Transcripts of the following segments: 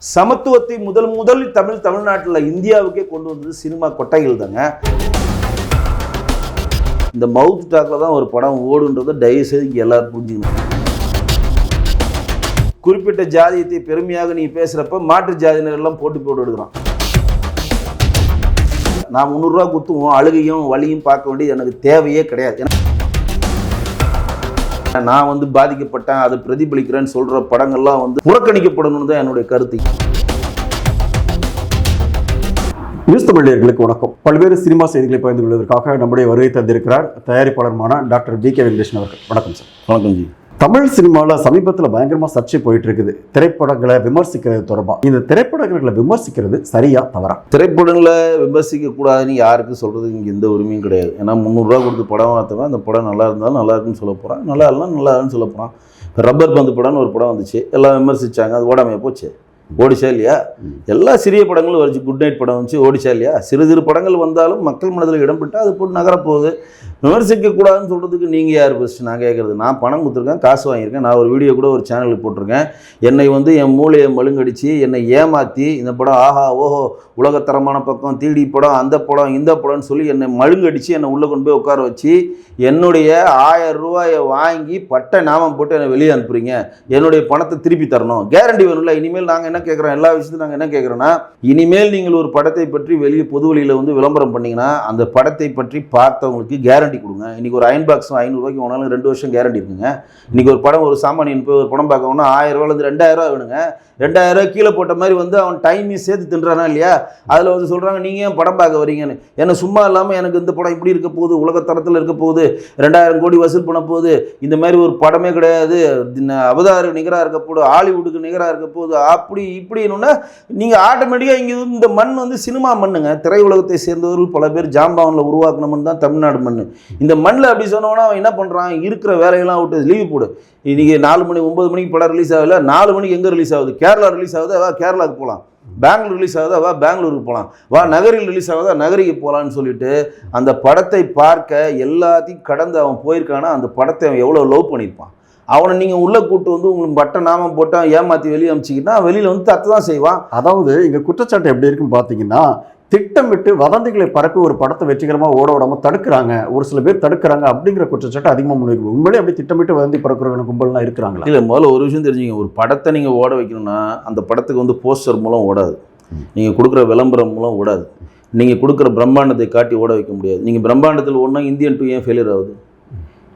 சமத்துவத்தை முதலில் தமிழ்நாட்டில் இந்தியாவுக்கே கொண்டு வந்தது சினிமா கொட்டைகள் தாங்க. இந்த மவுத் டாக்ல தான் ஒரு படம் ஓடுன்றதை தயவுசெய்து இங்கே எல்லாரும் புரிஞ்சுக்கணும். குறிப்பிட்ட ஜாதியத்தை பெருமையாக நீ பேசுகிறப்ப மாற்று ஜாதியினர் எல்லாம் போட்டு எடுக்கிறான். நான் 300 ரூபா குத்துவோம், அழுகையும் வலியும் பார்க்க வேண்டியது எனக்கு தேவையே கிடையாது. நான் பாதிக்கப்பட்டேன், அதை பிரதிபலிக்கிறேன்னு சொல்ற படங்கள்லாம் புறக்கணிக்கப்படணும்னு தான் என்னுடைய கருத்து. நியூஸ் தமிழர்களுக்கு வணக்கம். பல்வேறு சினிமா செய்திகளை பகிர்ந்து கொள்வதற்காக நம்முடைய வருகை தந்திருக்கிறார் தயாரிப்பாளருமான டாக்டர் பி.கே. வெங்கடேசன் அவர்கள். வணக்கம் சார். வணக்கம் ஜி. தமிழ் சினிமாவில் சமீபத்தில் பயங்கரமாக சர்ச்சை போயிட்டு இருக்குது திரைப்படங்களை விமர்சிக்கிறது தொடர்பாக. இந்த திரைப்படங்களை விமர்சிக்கிறது சரியா தவறா? திரைப்படங்களை விமர்சிக்க கூடாதுன்னு யாருக்கும் சொல்றது இங்கே எந்த உரிமையும் கிடையாது. ஏன்னா 300 ரூபா கொடுத்து படம் பார்த்தவன் அந்த படம் நல்லா இருந்தாலும் நல்லா இருக்குன்னு சொல்ல போகிறான், நல்லா இல்லைனா நல்லா இல்லைன்னு சொல்ல போகிறான். ரப்பர் பந்து படம்னு ஒரு படம் வந்துச்சு, எல்லாம் விமர்சிச்சாங்க, அது ஓடாமையா போச்சு? ஓடிச்சா இல்லையா? எல்லா சிறிய படங்களும் வந்துச்சு, குட் நைட் படம் வந்துச்சு, ஓடிச்சா இல்லையா? சிறு படங்கள் வந்தாலும் மக்கள் மனதில் இடம் பெற்றால் அது போட்டு நகரப்போகுது. விமர்சிக்கக்கூடாதுன்னு சொல்கிறதுக்கு நீங்கள் யார் ஃபஸ்ட்டு? நான் கேட்குறது, நான் பணம் கொடுத்துருக்கேன், காசு வாங்கியிருக்கேன், நான் ஒரு வீடியோ கூட ஒரு சேனலுக்கு போட்டிருக்கேன். என்னை என் மூளையை மழுங்கடிச்சு என்னை ஏமாற்றி இந்த படம் ஆஹா ஓஹோ உலகத்தரமான பக்கம், தீடி படம், அந்த படம், இந்த படம்னு சொல்லி என்னை மழுங்கடிச்சு என்னை உள்ளே கொண்டு போய் உட்கார வச்சு என்னுடைய 1000 ரூபாயை வாங்கி பட்டை நாமம் போட்டு என்னை வெளியே அனுப்புறீங்க. என்னுடைய பணத்தை திருப்பி தரணும், கேரண்டி வேணும்ல. இனிமேல் நாங்கள் என்ன கேட்குறோம், எல்லா விஷயத்தையும் நாங்கள் என்ன கேட்குறோன்னா, இனிமேல் நீங்கள் ஒரு படத்தை பற்றி வெளியே பொது வழியில் விளம்பரம் பண்ணிங்கன்னா அந்த படத்தை பற்றி பார்த்தவங்களுக்கு கேரண்டி கொடுங்க. இன்றைக்கி ஒரு அயன் பாக்ஸ் 500 ரூபாய்க்கு போனாலும் 2 வருஷம் கேரண்டி இருக்குங்க. இன்றைக்கி ஒரு படம், ஒரு சாமானியன் போய் ஒரு படம் பார்க்கணும்னா 1000 ரூபாயிலேருந்து 2000 ரூபா வேணுங்க. 2000 ரூபா கீழே போட்ட மாதிரி அவன் டைமையும் சேர்த்து தின்றானா இல்லையா? அதில் சொல்கிறாங்க நீங்கள் ஏன் படம் பார்க்க வரீங்கன்னு. ஏன்னா சும்மா இல்லாமல் எனக்கு இந்த படம் இப்படி இருக்க போகுது, உலகத்தரத்தில் இருக்க போகுது, 2000 கோடி வசூல் பண்ண போகுது, இந்த மாதிரி ஒரு படமே கிடையாது, அவதாருக்கு நிகராக இருக்க போகுது, ஹாலிவுட்டுக்கு நிகராக இருக்க போகுது, அப்படி இப்படின்னா நீங்கள் ஆட்டோமேட்டிக்காக இங்கே இந்த மண் சினிமா மண்ணுங்க. திரையுலகத்தை சேர்ந்தவர்கள் பல பேர் ஜாம்பவனில் உருவாக்கின மண் தான் தமிழ்நாடு மண். இந்த மண்ணில் அப்படி சொன்னோன்னா அவன் என்ன பண்ணுறான், இருக்கிற வேலையெல்லாம் விட்டு லீவு போடு. இன்றைக்கி 4 மணி 9 மணிக்கு படம் ரிலீஸ் ஆகல, 4 மணிக்கு எங்கே ரிலீஸ் ஆகுது? கேரளா ரிலீஸ் ஆகுது, வா கேரளாவுக்கு போகலாம். பெங்களூர் ரிலீஸ் ஆகுதா, வா பெங்களூருக்கு போகலாம். வா நகரில் ரிலீஸ் ஆகுதா, நகரிக்கு போகலான்னு சொல்லிட்டு அந்த படத்தை பார்க்க எல்லாத்தையும் கடந்து அவன் போயிருக்கானா, அந்த படத்தை அவன் எவ்வளோ லவ் பண்ணியிருப்பான். அவனை நீங்கள் உள்ளே கூட்டு உங்களுக்கு பட்டை நாமம் போட்டால் ஏமாற்றி வெளியே அனுப்பிச்சிக்கிட்டா வெளியில் தத்து தான் செய்வான். அதாவது இங்கே குற்றச்சாட்டு எப்படி இருக்குன்னு பார்த்தீங்கன்னா, திட்டமிட்டு வதந்திகளை பரப்பி ஒரு படத்தை வெற்றிகரமாக ஓட விடாமல் தடுக்கிறாங்க, ஒரு சில பேர் தடுக்கிறாங்க அப்படிங்கிற குற்றச்சாட்டு அதிகமாக முன்வைக்கும். உண்மையிலே அப்படி திட்டமிட்டு வதந்தி பரப்புறவங்க கும்பல்லாம் இருக்கிறாங்களா? இல்லை, முதல்ல ஒரு விஷயம் தெரிஞ்சுங்க. ஒரு படத்தை நீங்கள் ஓட வைக்கணும்னா அந்த படத்துக்கு போஸ்டர் மூலம் ஓடாது, நீங்கள் கொடுக்குற விளம்பரம் மூலம் ஓடாது, நீங்கள் கொடுக்குற பிரம்மாண்டத்தை காட்டி ஓட வைக்க முடியாது. நீங்கள் பிரம்மாண்டத்தில் ஓடனா இந்தியன் 2 ஏன் ஃபெயிலியர் ஆகுது?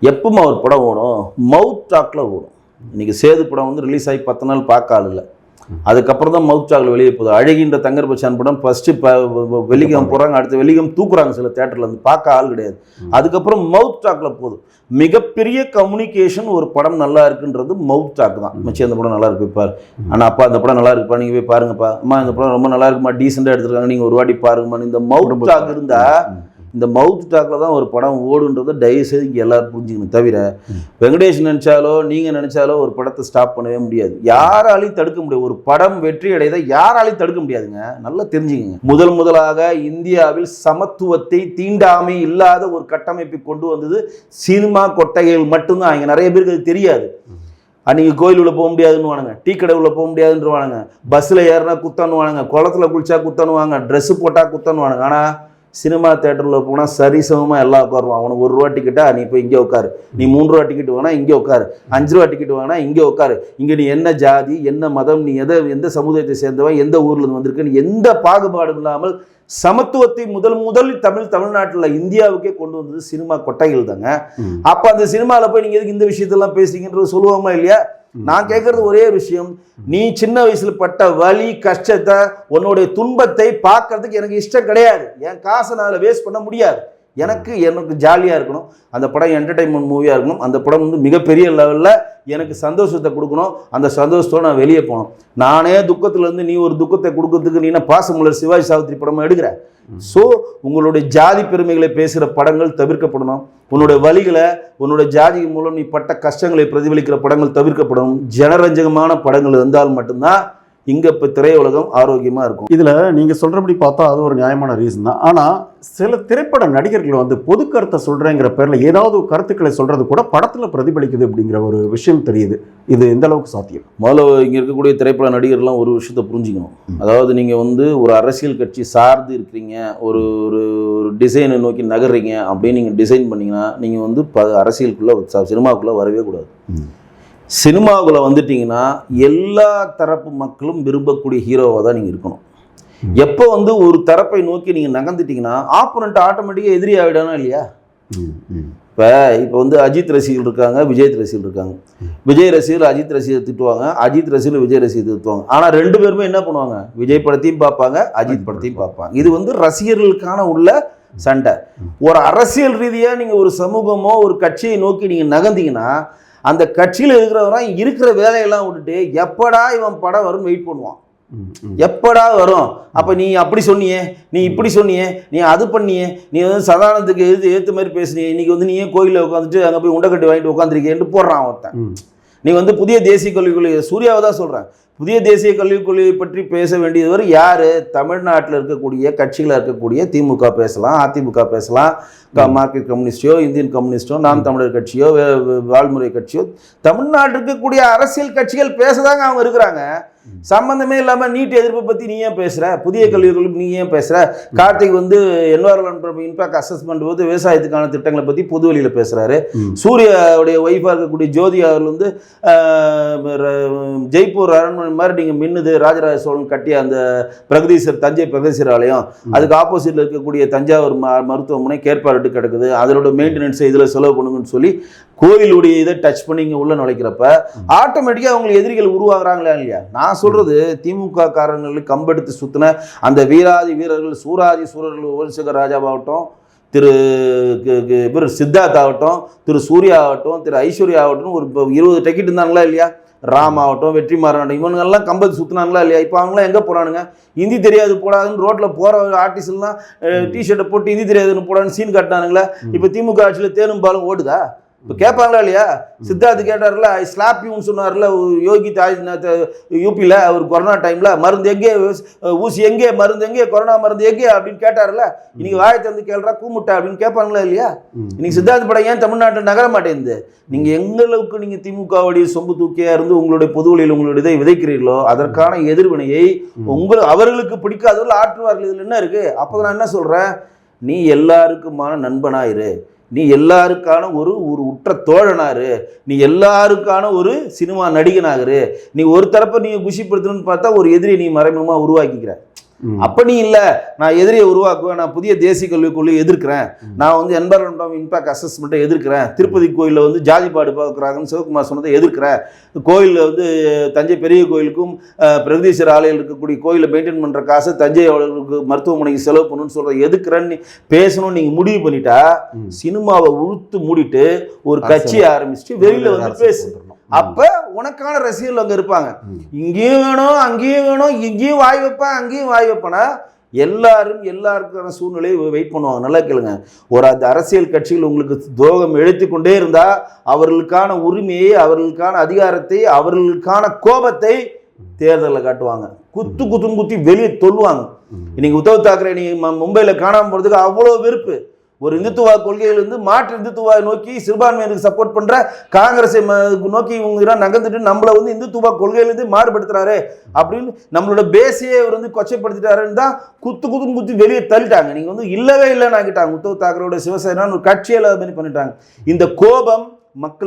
எப்பவுமே ஒரு படம் ஓடும், மவுத் டாக்கில் ஓடும். இன்றைக்கி சேது படம் ரிலீஸ் ஆகி 10 நாள் பார்க்க ஆள் இல்லை, அதுக்கப்புறம் தான் மவுத் டாக்ல வெளியே போகுது. அழகின்ற தங்கர் பச்சான் படம் ஃபர்ஸ்ட்டு வெள்ளிக்கிழமை போகிறாங்க, அடுத்த வெள்ளிக்கிழமை தூக்குறாங்க சில தேட்டரில் பார்க்க ஆள் கிடையாது. அதுக்கப்புறம் மவுத் டாக்ல போகுது. மிகப்பெரிய கம்யூனிகேஷன் ஒரு படம் நல்லா இருக்குன்றது மவுத் டாக் தான். மச்சி அந்த படம் நல்லா இருக்கு பாரு, ஆனால் அப்பா அந்த படம் நல்லா இருக்குப்பா, நீங்கள் போய் பாருங்கப்பா, அம்மா இந்த படம் ரொம்ப நல்லா இருக்குமா, டீசெண்டாக எடுத்துருக்காங்க, நீங்கள் ஒரு வாட்டி பாருங்கம்மா. இந்த மவுத் டாக் இருந்தால், இந்த மவுத் டாக்ல தான் ஒரு படம் ஓடுன்றதை தயவுசெய்து இங்கே எல்லாரும் புரிஞ்சுக்கணும். தவிர வெங்கடேஷ் நினைச்சாலோ நீங்கள் நினைச்சாலோ ஒரு படத்தை ஸ்டாப் பண்ணவே முடியாது, யாராலையும் தடுக்க முடியாது. ஒரு படம் வெற்றி அடையதை யாராலையும் தடுக்க முடியாதுங்க, நல்லா தெரிஞ்சுக்கங்க. முதலாக இந்தியாவில் சமத்துவத்தை தீண்டாமை இல்லாத ஒரு கட்டமைப்பை கொண்டு வந்தது சினிமா கொட்டைகள் மட்டும்தான். இங்கே நிறைய பேருக்கு அது தெரியாது. அன்றைக்கி கோயில் உள்ள போக முடியாதுன்னு வானுங்க, டீ கடை உள்ள போக முடியாதுன்னு வானுங்க, பஸ்ஸில் ஏறினா குத்தணுவானுங்க, குளத்தில் குளிச்சா குத்தணுவாங்க, ட்ரெஸ்ஸு போட்டால் குத்தணுவானுங்க. ஆனால் சினிமா தேட்டரில் போனால் சரிசமமாக எல்லாம் உட்காருவான். அவனுக்கு 1 ரூபா டிக்கெட்டா, நீ இப்போ இங்கே உட்காரு, நீ 3 ரூபா டிக்கெட் வாங்கினா இங்கே உட்காரு, 5 ரூபா டிக்கெட் வாங்கினா இங்கே உட்காரு. இங்கே நீ என்ன ஜாதி, என்ன மதம், நீ எந்த சமுதாயத்தை சேர்ந்தவன், எந்த ஊர்லேருந்து வந்திருக்குன்னு எந்த பாகுபாடும் இல்லாமல் சமத்துவத்தை முதலில் தமிழ்நாட்டில் இந்தியாவுக்கே கொண்டு வந்தது சினிமா கொட்டைகள் தாங்க. அப்போ அந்த சினிமாவில் போய் நீங்கள் எதுக்கு இந்த விஷயத்தெல்லாம் பேசுறீங்கன்றது சொல்லுவோமா இல்லையா? நான் கேட்கறது ஒரே விஷயம், நீ சின்ன வயசுல பட்ட வலி கஷ்டத்தை, உன்னுடைய துன்பத்தை பார்க்கறதுக்கு எனக்கு இஷ்டம் கிடையாது. என் காசை நான் அதில் வேஸ்ட் பண்ண முடியாது. எனக்கு ஜாலியாக இருக்கணும், அந்த படம் என்டர்டைன்மெண்ட் மூவியாக இருக்கணும், அந்த படம் மிகப்பெரிய லெவலில் எனக்கு சந்தோஷத்தை கொடுக்கணும், அந்த சந்தோஷத்தோடு நான் வெளியே போகணும். நானே துக்கத்துலேருந்து நீ ஒரு துக்கத்தை கொடுக்கறதுக்கு நீ என்ன பாசமலர் சிவாஜி சாவித்திரி படமாக எடுக்கிற? ஸோ உங்களுடைய ஜாதி பெருமைகளை பேசுகிற படங்கள் தவிர்க்கப்படணும். உன்னுடைய வழிகளை, உன்னுடைய ஜாதி மூலம் நீ பட்ட கஷ்டங்களை பிரதிபலிக்கிற படங்கள் தவிர்க்கப்படணும். ஜனரஞ்சகமான படங்கள் இருந்தால் மட்டும்தான் இங்கே இப்போ திரையுலகம் ஆரோக்கியமாக இருக்கும். இதில் நீங்கள் சொல்கிறபடி பார்த்தா அது ஒரு நியாயமான ரீசன் தான். ஆனால் சில திரைப்பட நடிகர்கள் வந்து பொது கருத்தை சொல்கிறேங்கிற பேரில் ஏதாவது கருத்துக்களை சொல்கிறது கூட படத்தில் பிரதிபலிக்குது அப்படிங்கிற ஒரு விஷயம் தெரியுது. இது எந்த அளவுக்கு சாத்தியம்? முதல்ல இங்கே இருக்கக்கூடிய திரைப்பட நடிகர்லாம் ஒரு விஷயத்தை புரிஞ்சுக்கணும். அதாவது நீங்கள் வந்து ஒரு அரசியல் கட்சி சார்ந்து இருக்கிறீங்க, ஒரு ஒரு டிசைனை நோக்கி நகர்றீங்க அப்படின்னு நீங்கள் டிசைன் பண்ணிங்கன்னா நீங்கள் வந்து அரசியலுக்குள்ளே சினிமாவுக்குள்ளே வரவே கூடாது. சினிமாவுக்குள்ளே வந்துட்டிங்கன்னா எல்லா தரப்பு மக்களும் விரும்பக்கூடிய ஹீரோவாக தான் நீங்கள் இருக்கணும். எப்போ வந்து ஒரு தரப்பை நோக்கி நீங்கள் நகர்ந்துட்டிங்கன்னா ஆப்போனண்ட் ஆட்டோமேட்டிக்காக எதிரி ஆகிடணும் இல்லையா? இப்போ வந்து அஜித் ரசிகர்கள் இருக்காங்க, விஜய் ரசிகர்கள் இருக்காங்க. விஜய் ரசிகர்கள் அஜித் ரசிகர் திட்டுவாங்க, அஜித் ரசிகர்கள் விஜய் ரசிகர் திட்டுவாங்க. ஆனால் ரெண்டு பேருமே என்ன பண்ணுவாங்க? விஜய் படத்தையும் பார்ப்பாங்க, அஜித் படத்தையும் பார்ப்பாங்க. இது வந்து ரசிகர்களுக்கான உள்ள சண்டை. ஒரு அரசியல் ரீதியாக நீங்கள் ஒரு சமூகமோ ஒரு கட்சியை நோக்கி நீங்கள் நகர்ந்தீங்கன்னா அந்த கட்சியில் இருக்கிறவரான் இருக்கிற வேலையெல்லாம் விட்டுட்டு எப்படா இவன் படம் வரும்னு வெயிட் பண்ணுவான். எப்படா வரும்? அப்போ நீ அப்படி சொன்னியே, நீ இப்படி சொன்னியே, நீ அது பண்ணியே, நீ வந்து சதானத்துக்கு ஏற்ற மாதிரி பேசுனியே, இன்னைக்கு வந்து நீயே கோயிலில் உட்காந்துட்டு அங்கே போய் உண்டக்கட்டி வாங்கிட்டு உட்காந்துருக்கேன்ட்டு போடுறான் ஒருத்தன். நீ வந்து புதிய தேசிய கல்விக் கொள்கை, சூர்யாவை தான் சொல்கிறேன், புதிய தேசிய கல்விக் கொள்கையை பற்றி பேச வேண்டியவர் யார்? தமிழ்நாட்டில் இருக்கக்கூடிய கட்சிகளாக இருக்கக்கூடிய திமுக பேசலாம், அதிமுக பேசலாம், மார்க்சிஸ்ட் கம்யூனிஸ்டோ, இந்தியன் கம்யூனிஸ்டோ, நாம் தமிழர் கட்சியோ, வாழ்முறை கட்சியோ, தமிழ்நாட்டில் இருக்கக்கூடிய அரசியல் கட்சிகள் பேசதாங்க அவங்க இருக்கிறாங்க. சம்பந்தமே இல்லாமல் நீட் எதிர்ப்பை பற்றி நீ ஏன் பேசுகிற? புதிய கல்விகளுக்கு நீ ஏன் பேசுகிற? கார்த்திக் வந்து என்வாரன்மெண்ட் இம்பாக்ட் அசஸ்மெண்ட் போது விவசாயத்துக்கான திட்டங்களை பற்றி பொது வழியில் பேசுகிறாரு. சூர்யாவுடைய ஒய்ஃபாக இருக்கக்கூடிய ஜோதி அவர் வந்து ஜெய்ப்பூர் அரண்மனை மாதிரி நீங்கள் மின்னுது ராஜராஜ சோழன் கட்டிய அந்த பிரகதீஸ்வரர், தஞ்சை பிரகதீஸ்வரர் ஆலயம், அதுக்கு ஆப்போசிட்டில் இருக்கக்கூடிய தஞ்சாவூர் மருத்துவமனை கேட்பாடு கிடக்குது, அதோட மெயின்டெனன்ஸை இதில் செலவு பண்ணுங்கன்னு சொல்லி கோயிலுடைய இதை டச் பண்ணி இங்கே உள்ள நுழைக்கிறப்ப ஆட்டோமேட்டிக்காக அவங்களுக்கு எதிரிகள் உருவாகிறாங்களா இல்லையா? நான் சொல்கிறது திமுக காரங்களுக்கு கம்பெடுத்து சுற்றின அந்த வீராதி வீரர்கள், சூராதி சூரர்கள், ஓல்சேகர் ராஜாவாகட்டும், திரு சித்தார்த் ஆகட்டும், திரு சூர்யா ஆகட்டும், திரு ஐஸ்வர்யா ஆகட்டும், ஒரு 20 டிக்கெட் இருந்தாங்களா இல்லையா? ராம் ஆகட்டும், வெற்றிமாறன், இவங்கெல்லாம் கம்பத்து சுற்றினாங்களா இல்லையா? இப்போ அவங்களாம் எங்கே போகிறானுங்க? ஹிந்தி தெரியாது போடாதுன்னு ரோட்டில் போகிற ஆர்டிஸ்ட்லாம் டிஷர்ட்டை போட்டு ஹிந்தி தெரியாதுன்னு போடாதுன்னு சீன் காட்டினானுங்களா? இப்போ திமுக ஆட்சியில் தேனும் பாலும் ஓடுதா? இப்போ கேட்பாங்களா இல்லையா? சித்தார்த் கேட்டார்ல, ஐ ஸ்லாப் யூன்னு சொன்னார்ல யோகி ஆதித்யநாத் யூபியில் அவர் கொரோனா டைமில், மருந்து எங்கே, ஊசி எங்கே, மருந்து எங்கே, கொரோனா மருந்து எங்கே அப்படின்னு கேட்டார்ல. இன்னைக்கு வாயை தந்து கேள்றா கூமுட்டா அப்படின்னு கேட்பாங்களா இல்லையா? இன்னைக்கு சித்தார்த் படம் ஏன் தமிழ்நாட்டில் நகர மாட்டேங்குது? நீங்கள் எங்களுக்கு நீங்கள் திமுகவுடைய சொம்பு தூக்கியாக இருந்து உங்களுடைய பொதுவெளியில் உங்களுடைய இதை விதைக்கிறீர்களோ அதற்கான எதிர்வினையை அவர்களுக்கு பிடிக்காதவர்கள் ஆற்றுவார்கள். இதில் என்ன இருக்குது? அப்போ நான் என்ன சொல்கிறேன், நீ எல்லாருக்குமான நண்பனாயிரு, நீ எல்லாருக்கான ஒரு உற்ற தோழனாரு, நீ எல்லாருக்கான ஒரு சினிமா நடிகனாகரு. நீ ஒரு தரப்பை நீங்கள் குஷிப்படுத்தணும்னு பார்த்தா ஒரு எதிரியை நீ மறைமுகமாக உருவாக்கிக்கிற. அப்படி இல்லை, நான் எதிரியை உருவாக்குவேன், நான் புதிய தேசிய கல்விக் கொள்கையை எதிர்க்கிறேன், நான் வந்து என்வரன்மெண்ட் இம்பாக்ட் அசஸ்மெண்ட்டை எதிர்க்கிறேன், திருப்பதி கோயிலில் வந்து ஜாதிப்பாடு பார்க்குறாங்கன்னு சிவகுமார் சொன்னதை எதிர்க்கிறேன், கோயிலில் வந்து தஞ்சை பெரிய கோயிலுக்கும் பிரகதீஸ்வரர் ஆலயம் இருக்கக்கூடிய கோயிலை மெயின்டைன் பண்ணுற காசை தஞ்சை மருத்துவமனைக்கு செலவு பண்ணணும்னு சொல்கிறத எதிர்க்கிறேன்னு பேசணும்னு நீங்கள் முடிவு பண்ணிட்டா சினிமாவை உழுத்து மூடிட்டு ஒரு கட்சியை ஆரம்பிச்சுட்டு வெளியில் வந்து பேசு. அப்ப உனக்கான ரசிகர்கள் அங்க இருப்பாங்க. இங்கேயும் வேணும், அங்கேயும் வேணும், இங்கேயும் வாய் வைப்பேன், அங்கேயும் வாய் வைப்பேனா எல்லாருக்கான சூழ்நிலையை வெயிட் பண்ணுவாங்க. நல்லா கேளுங்க, ஒரு அந்த அரசியல் கட்சிகள் உங்களுக்கு துரோகம் எழுத்து கொண்டே இருந்தா அவர்களுக்கான உரிமையை, அவர்களுக்கான அதிகாரத்தை, அவர்களுக்கான கோபத்தை தேர்தலில் காட்டுவாங்க. குத்தி வெளியே சொல்லுவாங்க. இன்னைக்கு உத்தவ் தாக்கரே நீங்க மும்பையில் காணாம போறதுக்கு அவ்வளோ வெறுப்பு. ஒரு இந்துத்துவ கொள்கையிலிருந்து மாற்று இந்துத்துவ நோக்கி சிறுபான்மையினருக்கு சப்போர்ட் பண்ற காங்கிரஸை நோக்கி இவங்க நகர்ந்துட்டு நம்மளை வந்து இந்துத்துவ கொள்கையிலிருந்து மாறுபடுத்துறாரு அப்படின்னு நம்மளோட பேஸையே அவர் வந்து கொச்சைப்படுத்திட்டாருன்னு தான் குத்தி வெளியே தள்ளிட்டாங்க. நீங்க வந்து இல்லவே இல்லைன்னு ஆகிட்டாங்க. உத்தவ் தாக்கரோட சிவசேனான்னு ஒரு கட்சியில் மாதிரி பண்ணிட்டாங்க. இந்த கோபம்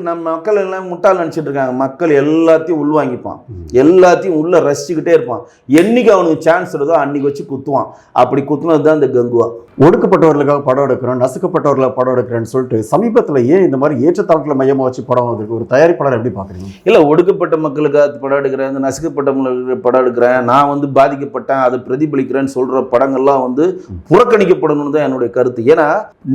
நம்ம மக்கள் எல்லாம் முட்டாள் நினச்சிட்டு இருக்காங்க. மக்கள் எல்லாத்தையும் உள்வாங்கிப்பான், எல்லாத்தையும் உள்ள ரசிச்சுக்கிட்டே இருப்பான். என்னைக்கு அவனுக்கு சான்ஸ் வருதோ அன்னைக்கு வச்சு குத்துவான். அப்படி குத்துனது தான் இந்த கங்குவா. ஒடுக்கப்பட்டவர்களுக்காக படம் எடுக்கிறோம், நசுக்கப்பட்டவர்களை படம் எடுக்கிறேன்னு சொல்லிட்டு சமீபத்தில் ஏன் இந்த மாதிரி ஏற்றத்தாழ்வுகளை மையமாக வச்சு படம் வந்திருக்கு? ஒரு தயாரிப்பாளர் எப்படி பார்க்குறீங்க? இல்லை, ஒடுக்கப்பட்ட மக்களுக்காக படம் எடுக்கிறேன், இந்த நசுக்கப்பட்ட படம் எடுக்கிறேன், நான் வந்து பாதிக்கப்பட்டேன், அதை பிரதிபலிக்கிறேன்னு சொல்கிற படங்கள்லாம் வந்து புறக்கணிக்கப்படணும்னு தான் என்னுடைய கருத்து. ஏன்னா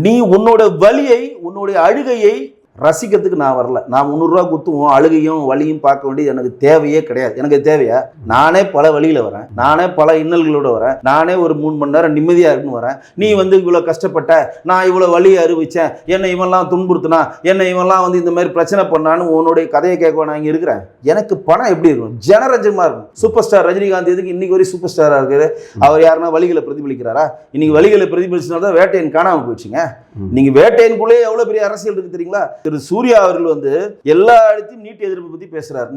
நீ உன்னோட வலியை, உன்னுடைய அழுகையை ரசிக்கிறதுக்கு நான் வரல. நான் 300 ரூபா குத்துவோம் அழுகையும் வலியும் பார்க்க வேண்டியது எனக்கு தேவையே கிடையாது. எனக்கு தேவையா? நானே பல வழியில் வரேன், நானே பல இன்னல்களோட வரேன், நானே ஒரு 3 மணி நேரம் நிம்மதியாக இருக்குன்னு வரேன். நீ வந்து இவ்வளோ கஷ்டப்பட்ட, நான் இவ்வளோ வழியை அறிவிச்சேன், என்னை இவன்லாம் துன்புறுத்தினா, என்னை இவன்லாம் வந்து இந்த மாதிரி பிரச்சனை பண்ணான்னு உன்னுடைய கதையை கேட்க நான் இங்கே இருக்கிறேன். எனக்கு பணம் எப்படி இருக்கும்? ஜனரஞ்சமாக இருக்கும். சூப்பர் ஸ்டார் ரஜினிகாந்த் எதுக்கு இன்னைக்கு வரைக்கும் சூப்பர் ஸ்டாராக இருக்காரு? அவர் யாருன்னா வழிகளை பிரதிபலிக்கிறாரா? இன்னைக்கு வழிகளை பிரதிபலிச்சனால்தான் வேட்டையன் காணாமல் போயிடுச்சுங்க. நீங்க வேட்டையனுக்குள்ளே எவ்வளவு பெரிய அரசியல் இருக்கு தெரியுங்களா? திரு சூர்யா அவர்கள் வந்து எல்லா இடத்தையும் நீட் எதிர்ப்பு பத்தி பேசுறாரு.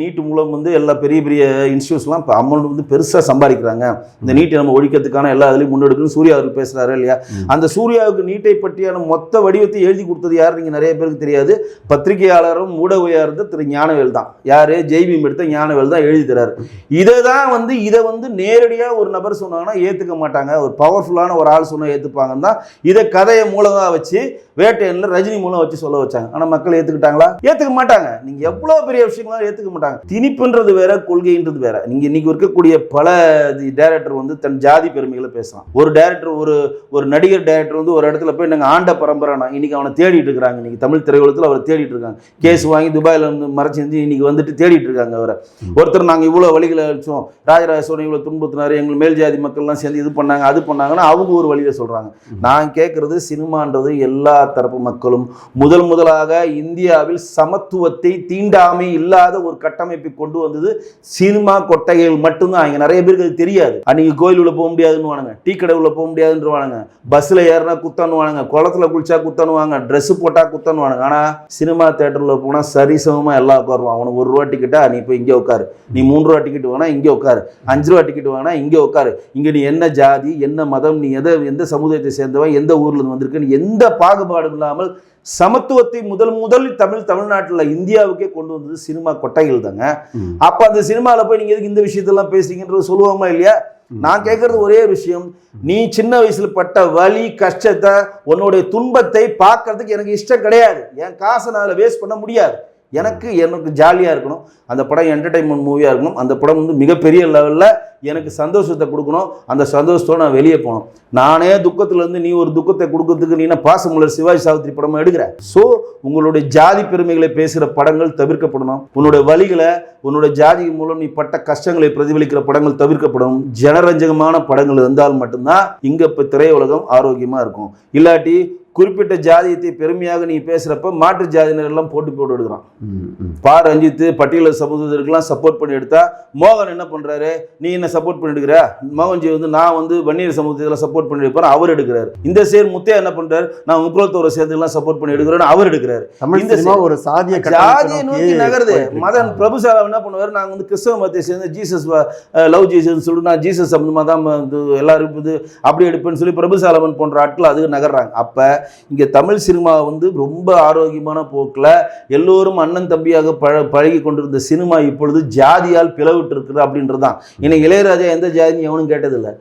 நீட் மூலம் வந்து எல்லா பெரிய பெரிய இன்ஸ்டியூட்ஸ்லாம் அமௌண்ட் வந்து பெருசா சம்பாதிக்கிறாங்க, இந்த நீட்டை நம்ம ஒழிக்கிறதுக்கான எல்லா இதுலையும் முன்னெடுக்கணும் சூர்யா அவர்கள் பேசுறாரு இல்லையா? அந்த சூர்யாவுக்கு நீட்டை பற்றியான மொத்த வடிவத்தை எழுதி கொடுத்தது யார் நீங்க நிறைய பேருக்கு தெரியாது. பத்திரிகையாளரும் ஊடகவியா இருந்த திரு ஞானவேல் தான். யாரு? ஜெய்பீம் எடுத்த ஞானவேல் தான் எழுதி தராரு. இதை வந்து நேரடியா ஒரு நபர் சொன்னாங்கன்னா ஏத்துக்க மாட்டாங்க, ஒரு பவர்ஃபுல்லான ஒரு ஆள் சொன்னா ஏத்துப்பாங்கன்னு தான் இதை கதையை மூலமா வச்சு வேட்டையன்ல ரஜினி மூலம் வச்சு சொல்ல வச்சாங்க. ஆனா மக்கள் ஏத்துக்கிட்டாங்களா? ஏத்துக்க மாட்டாங்க. நீங்க எவ்வளவு பெரிய விஷயங்களும் ஏத்துக்க மாட்டாங்க. திணிப்புன்றது வேற, கொள்கைன்றது வேற. நீங்க இன்னைக்கு இருக்கக்கூடிய பல டைரக்டர் வந்து தன் ஜாதி பெருமைகளை பேசலாம். ஒரு டைரக்டர், ஒரு நடிகர் டைரக்டர் வந்து ஒரு இடத்துல போய் நாங்க ஆண்ட பரம்பரை இன்னைக்கு அவனை தேடிட்டு இருக்காங்க. இன்னைக்கு தமிழ் திரையுலகத்தில் அவரை தேடிட்டு இருக்காங்க. கேஸ் வாங்கி துபாயில வந்து மறைச்சு இன்னைக்கு வந்துட்டு தேடிட்டு இருக்காங்க அவரை. ஒருத்தர் நாங்க இவ்வளவு வழிகளை அழிச்சோம், ராஜராஜ சோழன் இவ்வளவு துன்புறுத்தினாரு, எங்கள் மேல் ஜாதி மக்கள்லாம் சேர்ந்து இது பண்ணாங்க அது பண்ணாங்கன்னா அவங்க ஒரு வழியில சொல்றாங்க. நான் கேட்கறது சினிமான்றது எல்லா தரப்பு மக்களும் முதலாக இந்தியாவில் சமத்துவத்தை தீண்டாமை இல்லாத ஒரு கட்டமைப்பை கொண்டு வந்தது சினிமா கொட்டைகள் மட்டும்தான். இங்க நிறைய பேருக்கு அது தெரியாது. அன்னைக்கு கோயில் உள்ள போக முடியாதுன்னு வாங்க, டீ கடை உள்ள போக முடியாதுன்னு வாங்க, பஸ்ல ஏறினா குத்தானுவானுங்க, குளத்துல குளிச்சா குத்தானுவாங்க, ட்ரெஸ் போட்டா குத்தானுவானுங்க. ஆனா சினிமா தியேட்டர்ல போனா சரிசமமா எல்லாம் உட்காருவான். அவனுக்கு 1 ரூபா டிக்கெட்டா நீ போய் இங்கே உட்காரு, நீ 3 ரூபா டிக்கெட் வாங்கினா இங்கே உட்காரு, 5 ரூபா டிக்கெட் வாங்கினா இங்கே உட்காரு, இங்க நீ என்ன ஜாதி என்ன மதம், நீ எந்த சமுதாயத்தை சேர்ந்தவன், எந்த ஊர்ல இருந்து வந்திருக்குன்னு எந்த பாகுபாடும் இல்லாமல் சமத்துவத்தை முதலில் தமிழ்நாட்டில் இந்தியாவுக்கே கொண்டு வந்தது சினிமா கொட்டைகள் தாங்க. அப்ப அந்த சினிமாவில் போய் நீங்க எதுக்கு இந்த விஷயத்தெல்லாம் பேசுறீங்கன்றது சொல்லுவோமா இல்லையா? நான் கேட்கறது ஒரே விஷயம், நீ சின்ன வயசுல பட்ட வலி கஷ்டத்தை உன்னுடைய துன்பத்தை பார்க்கறதுக்கு எனக்கு இஷ்டம் கிடையாது. என் காசை நான் அதில் வேஸ்ட் பண்ண முடியாது. எனக்கு ஜாலியாக இருக்கணும், அந்த படம் என்டர்டைன்மெண்ட் மூவியாக இருக்கணும், அந்த படம் வந்து மிகப்பெரிய லெவலில் எனக்கு சந்தோஷத்தை கொடுக்கணும், அந்த சந்தோஷத்தோடு நான் வெளியே போகணும். நானே துக்கத்துலேருந்து நீ ஒரு துக்கத்தை கொடுக்கறதுக்கு நீ என்ன பாசமலர் சிவாஜி சாவித்திரி படமாக எடுக்கிற? ஸோ உங்களுடைய ஜாதி பெருமைகளை பேசுகிற படங்கள் தவிர்க்கப்படணும். உன்னுடைய வழிகளை, உன்னுடைய ஜாதி மூலம் நீ பட்ட கஷ்டங்களை பிரதிபலிக்கிற படங்கள் தவிர்க்கப்படணும். ஜனரஞ்சகமான படங்கள் இருந்தால் மட்டும்தான் இங்கே இப்போ திரையுலகம் ஆரோக்கியமாக இருக்கும். இல்லாட்டி குறிப்பிட்ட ஜாதியத்தை பெருமையாக நீ பேசுறப்ப மாற்று ஜாதியினர் எல்லாம் போட்டு எடுக்கிறான். ரஞ்சித் பட்டியல சமூகத்திற்கெல்லாம் சப்போர்ட் பண்ணி எடுத்தா மோகன் என்ன பண்றாரு? நீ என்ன சப்போர்ட் பண்ணி எடுக்கிற? மோகன்ஜி வந்து நான் வந்து வன்னியர் சமூகத்தில் சப்போர்ட் பண்ணி எடுப்பாரு, அவர் எடுக்கிறாரு. இந்த சேர் முத்தையா என்ன பண்றாரு? நான் முக்குளத்தோரை சேர்ந்து சப்போர்ட் பண்ணி எடுக்கிறேன்னு அவர் எடுக்கிறாரு. இந்த ஒரு ஜாதியை நோக்கி நகருது. மதன் பிரபுசாலா என்ன பண்ணுவாரு? நாங்க வந்து கிறிஸ்தவ மதத்தை சேர்ந்து ஜீசஸ் லவ் ஜீசஸ் சொல்லிட்டு நான் ஜீசஸ் சம்பந்தமா தான் எல்லாரும் இது அப்படி எடுப்பேன்னு சொல்லி பிரபுசாலவன் போன்ற ஆட்கள் அதுக்கு நகர்றாங்க. அப்ப இங்க தமிழ் சினிமா வந்து ரொம்ப ஆரோக்கியமான போக்கில் எல்லோரும் அண்ணன் தம்பியாக பழகி கொண்டிருந்த சினிமா இப்பொழுது ஜாதியால் பிளவிட்டு இருக்குது அப்படின்றதுதான். இன்னைக்கு இளையராஜா எந்த ஜாதின்னு எவனும் கேட்டதில்லை.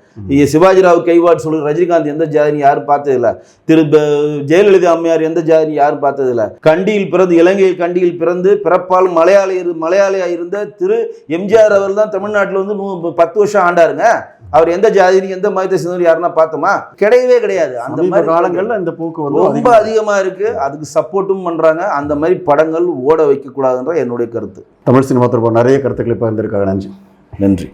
சிவாஜிராவ் கைவாட் சொல்லி ரஜினிகாந்த் எந்த ஜாதின்னு யாரும் பார்த்ததில்லை. திரு ஜெயலலிதா அம்மையார் எந்த ஜாதின்னு யாரும் பார்த்ததில்லை. கண்டியில் பிறந்து இலங்கையில் கண்டியில் பிறந்து பிறப்பால் மலையாளியா இருந்த திரு எம்ஜிஆர் அவர் தான் தமிழ்நாட்டில் வந்து 10 வருஷம் ஆண்டாருங்க. அவர் எந்த ஜாதின்னு எந்த மதத்தை சேர்ந்தவர் யாருன்னா பார்த்தோமா? கிடையவே கிடையாது. அந்த மாதிரி காலங்கள்ல இந்த போக்கு ரொம்ப அதிகமா இருக்கு. அதுக்கு சப்போர்ட்டும் பண்றாங்க. அந்த மாதிரி படங்கள் ஓட வைக்க கூடாதுன்ற என்னுடைய கருத்து. தமிழ் சினிமா தொடர்பாக நிறைய கருத்துக்களை பகிர்ந்திருக்காங்க. நன்றி.